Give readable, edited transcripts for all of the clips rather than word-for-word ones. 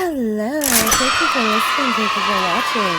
Hello, thank you for listening, thank you for watching.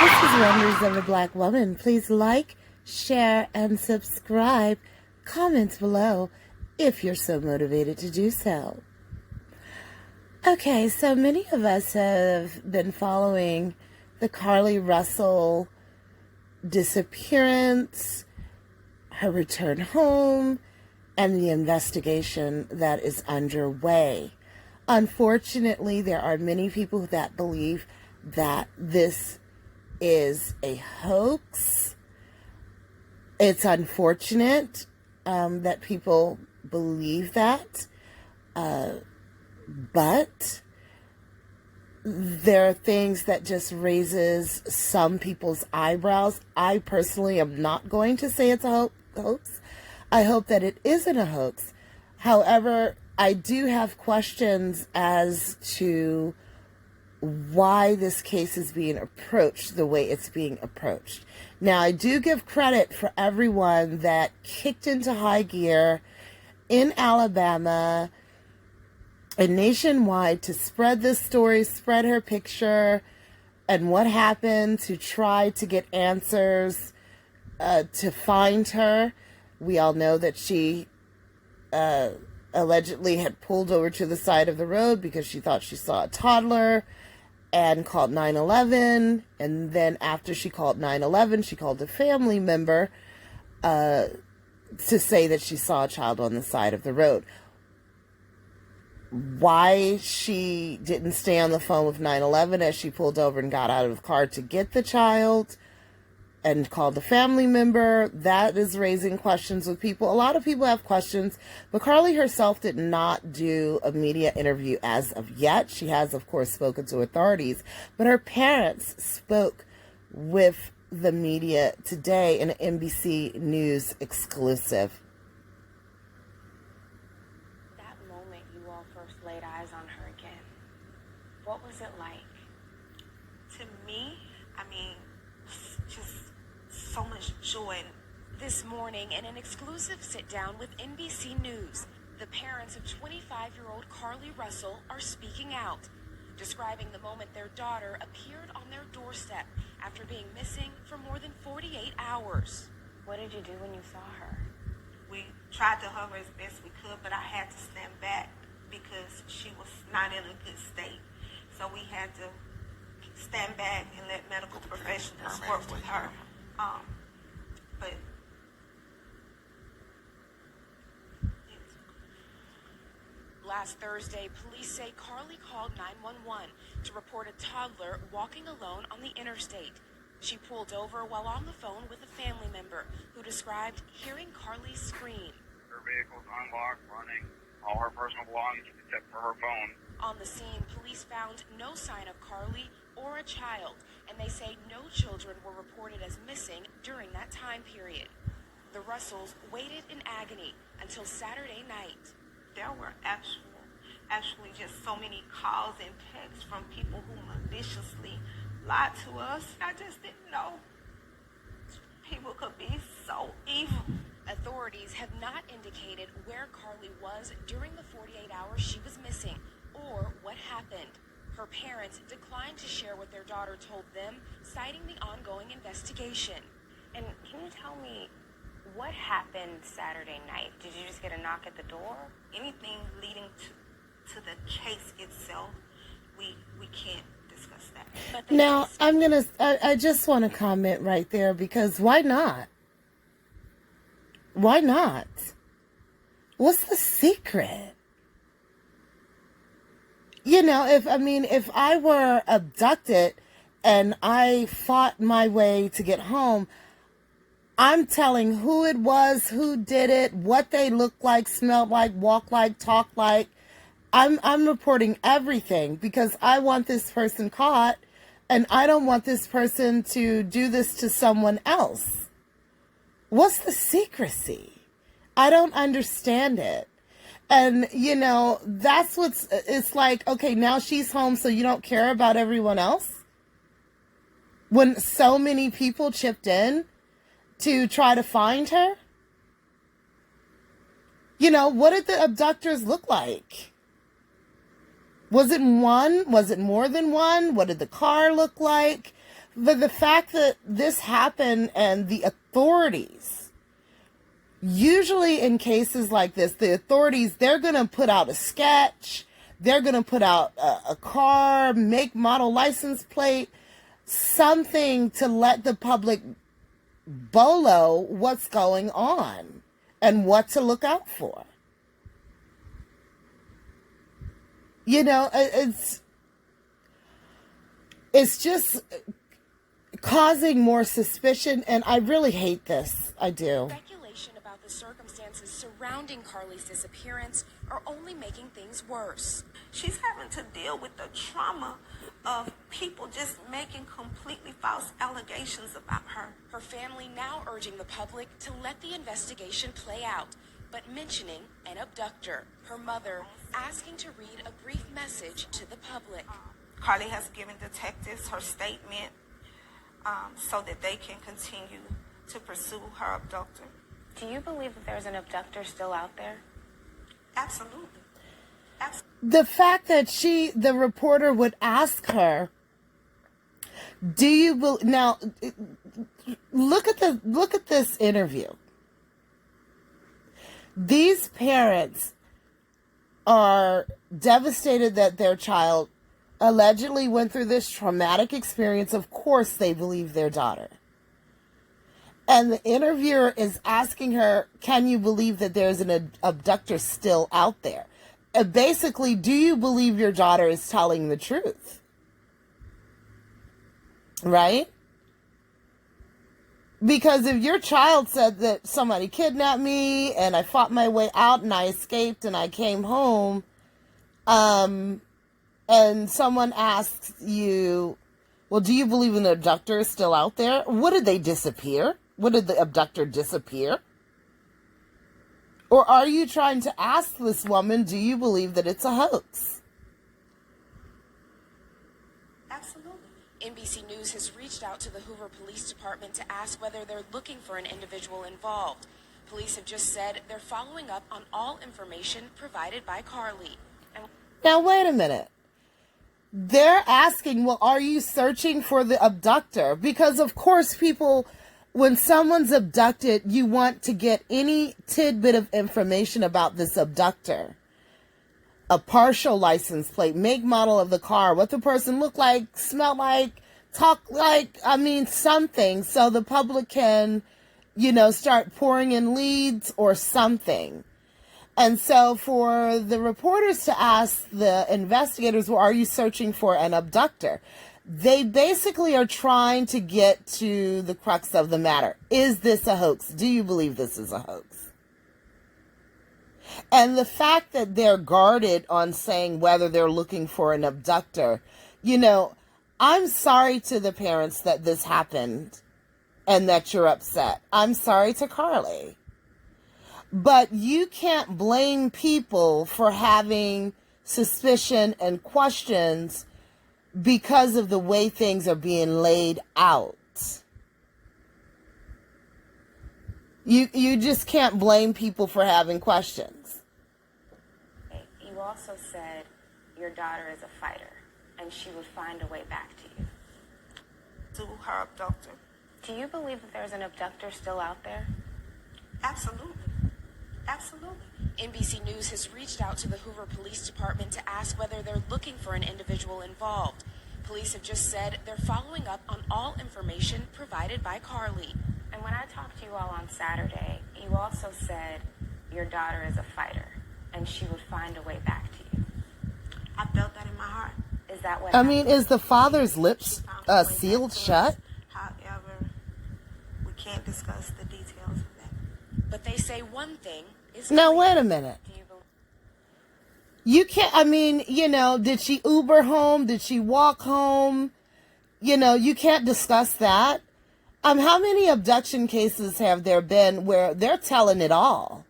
This is Wonders of a Black Woman. Please like, share, and subscribe. Comments below if you're so motivated to do so. Okay, so many of us have been following the Carlee Russell disappearance, her return home, and the investigation that is underway. Unfortunately, there are many people that believe that this is a hoax. It's unfortunate that people believe that, but there are things that just raises some people's eyebrows. I personally am not going to say it's a hoax. I hope that it isn't a hoax. However, I do have questions as to why this case is being approached the way it's being approached. Now, I do give credit for everyone that kicked into high gear in Alabama and nationwide to spread this story, spread her picture, and what happened to try to get answers to find her. We all know that she allegedly had pulled over to the side of the road because she thought she saw a toddler and called 911. And then after she called 911, she called a family member to say that she saw a child on the side of the road. Why she didn't stay on the phone with 911 as she pulled over and got out of the car to get the child and called the family member, that is raising questions with people. A lot of people have questions, but Carlee herself did not do a media interview as of yet. She has, of course, spoken to authorities, but her parents spoke with the media today in an NBC News exclusive. That moment you all first laid eyes on her again, what was it like? To me, just so much joy. This morning, in an exclusive sit-down with NBC News, the parents of 25-year-old Carlee Russell are speaking out, describing the moment their daughter appeared on their doorstep after being missing for more than 48 hours. What did you do when you saw her? We tried to hug her as best we could, but I had to stand back because she was not in a good state. So we had to stand back and let medical professionals work with her. But Last Thursday, police say Carlee called 911 to report a toddler walking alone on the interstate. She pulled over while on the phone with a family member who described hearing Carlee scream. Her vehicle's unlocked, running, all her personal belongings except for her phone. On the scene, police found no sign of Carlee or a child, and they say no children were reported as missing during that time period. The Russells waited in agony until Saturday night. there were actually just so many calls and texts from people who maliciously lied to us. I just didn't know people could be so evil. Authorities have not indicated where Carlee was during the 48 hours she was missing or what happened. Her parents declined to share what their daughter told them, citing the ongoing investigation. And can you tell me what happened Saturday night? Did you just get a knock at the door? Anything leading to the case itself, we can't discuss that. Now, I just want to comment right there, because why not? Why not? What's the secret? You know, if I were abducted and I fought my way to get home, I'm telling who it was, who did it, what they looked like, smelled like, walked like, talked like. I'm reporting everything, because I want this person caught, and I don't want this person to do this to someone else. What's the secrecy? I don't understand it. And, you know, that's it's like, okay, now she's home, so you don't care about everyone else? When so many people chipped in to try to find her? You know, what did the abductors look like? Was it one? Was it more than one? What did the car look like? But the fact that this happened and the authorities, usually in cases like this, the authorities, they're going to put out a sketch. They're going to put out a car, make, model, license plate, something to let the public bolo what's going on and what to look out for. You know, it's just causing more suspicion, and I really hate this. I do. Speculation about the circumstances surrounding Carlee's disappearance are only making things worse. She's having to deal with the trauma of people just making completely false allegations about her. Her family now urging the public to let the investigation play out, but mentioning an abductor. Her mother asking to read a brief message to the public. Carlee has given detectives her statement so that they can continue to pursue her abductor. Do you believe that there's an abductor still out there? Absolutely. The fact that the reporter would ask her, do you now look at this interview. These parents are devastated that their child allegedly went through this traumatic experience. Of course, they believe their daughter. And the interviewer is asking her, can you believe that there's an abductor still out there? Basically, do you believe your daughter is telling the truth? Right? Because if your child said that somebody kidnapped me and I fought my way out and I escaped and I came home, and someone asks you, well, do you believe an abductor is still out there? What, did they disappear? What, did the abductor disappear? Or are you trying to ask this woman, do you believe that it's a hoax? Absolutely. NBC News has reached out to the Hoover Police Department to ask whether they're looking for an individual involved. Police have just said they're following up on all information provided by Carlee. Now, wait a minute. They're asking, well, are you searching for the abductor? Because, of course, people, when someone's abducted, you want to get any tidbit of information about this abductor. A partial license plate, make, model of the car, what the person looked like, smelled like, talked like, something, so the public can, start pouring in leads or something. And so for the reporters to ask the investigators, well, are you searching for an abductor? They basically are trying to get to the crux of the matter. Is this a hoax? Do you believe this is a hoax? And the fact that they're guarded on saying whether they're looking for an abductor, I'm sorry to the parents that this happened and that you're upset. I'm sorry to Carlee. But you can't blame people for having suspicion and questions because of the way things are being laid out. You just can't blame people for having questions. You also said your daughter is a fighter and she would find a way back to you. To her abductor. Do you believe that there's an abductor still out there? Absolutely. Absolutely. NBC News has reached out to the Hoover Police Department to ask whether they're looking for an individual involved. Police have just said they're following up on all information provided by Carlee. And when I talked to you all on Saturday, you also said your daughter is a fighter and she would find a way back to you. I felt that in my heart. Is that what is the father's lips sealed shut? However, we can't discuss the details of that. But they say one thing is Now, clear. wait a minute. Do you believe? You can't, did she Uber home? Did she walk home? You can't discuss that. How many abduction cases have there been where they're telling it all?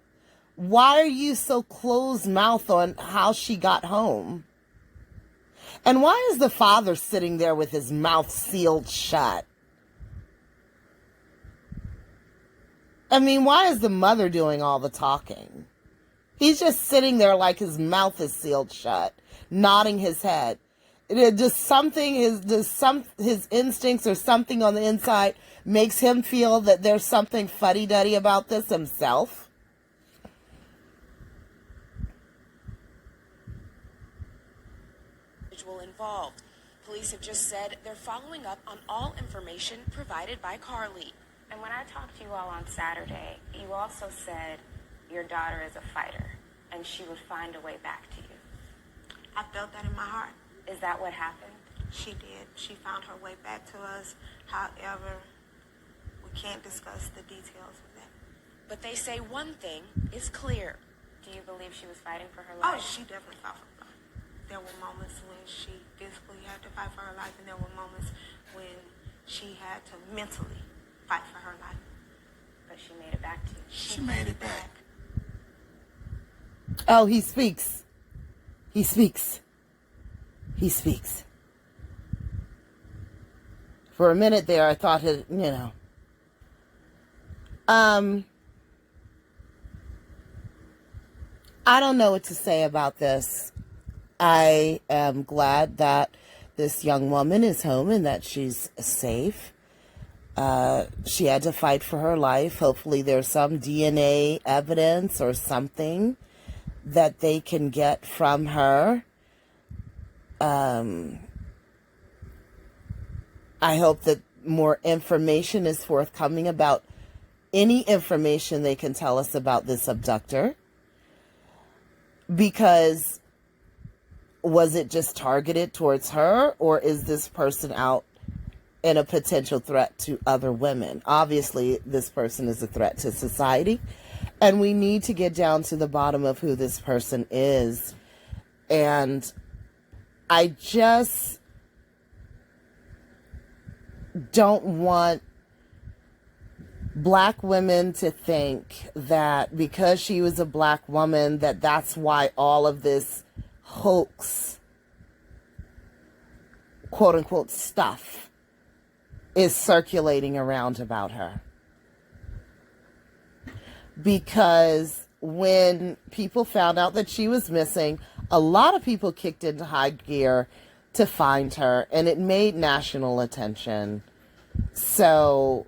Why are you so closed-mouthed on how she got home? And why is the father sitting there with his mouth sealed shut? Why is the mother doing all the talking? He's just sitting there like his mouth is sealed shut, nodding his head. Just something, his instincts or something on the inside makes him feel that there's something fuddy-duddy about this himself. Involved. Police have just said they're following up on all information provided by Carlee. And when I talked to you all on Saturday, you also said your daughter is a fighter and she would find a way back to you. I felt that in my heart. Is that what happened? She did. She found her way back to us. However, we can't discuss the details of that. But they say one thing is clear. Do you believe she was fighting for her Oh, life? she definitely fought for her life. There were moments when she physically had to fight for her life, and there were moments when she had to mentally fight for her life. But she made it back to you. She made it back. Oh, he speaks. He speaks. He speaks. For a minute there, I thought it, I don't know what to say about this. I am glad that this young woman is home and that she's safe. She had to fight for her life. Hopefully there's some DNA evidence or something that they can get from her. I hope that more information is forthcoming about any information they can tell us about this abductor. Because was it just targeted towards her, or is this person out in a potential threat to other women? Obviously, this person is a threat to society, and we need to get down to the bottom of who this person is. And I just don't want black women to think that because she was a black woman, that that's why all of this hoax, quote unquote, stuff is circulating around about her. Because when people found out that she was missing, a lot of people kicked into high gear to find her, and it made national attention. So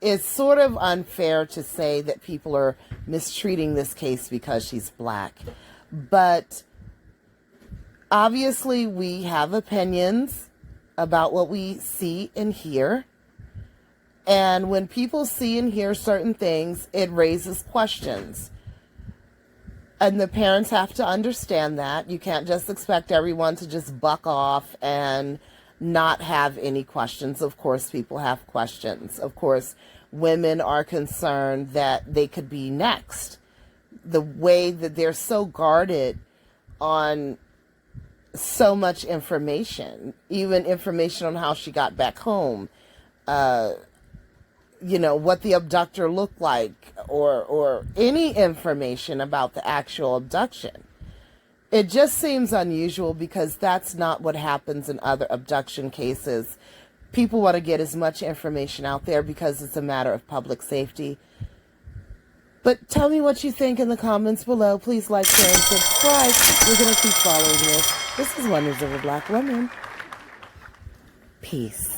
it's sort of unfair to say that people are mistreating this case because she's black. But obviously we have opinions about what we see and hear. And when people see and hear certain things, it raises questions. And the parents have to understand that. You can't just expect everyone to just buck off and not have any questions. Of course, people have questions. Of course, women are concerned that they could be next. The way that they're so guarded on so much information, even information on how she got back home, what the abductor looked like, or any information about the actual abduction. It just seems unusual because that's not what happens in other abduction cases. People want to get as much information out there because it's a matter of public safety. But tell me what you think in the comments below. Please like, share, and subscribe. We're going to keep following this. This is Wonders of a Black Woman. Peace.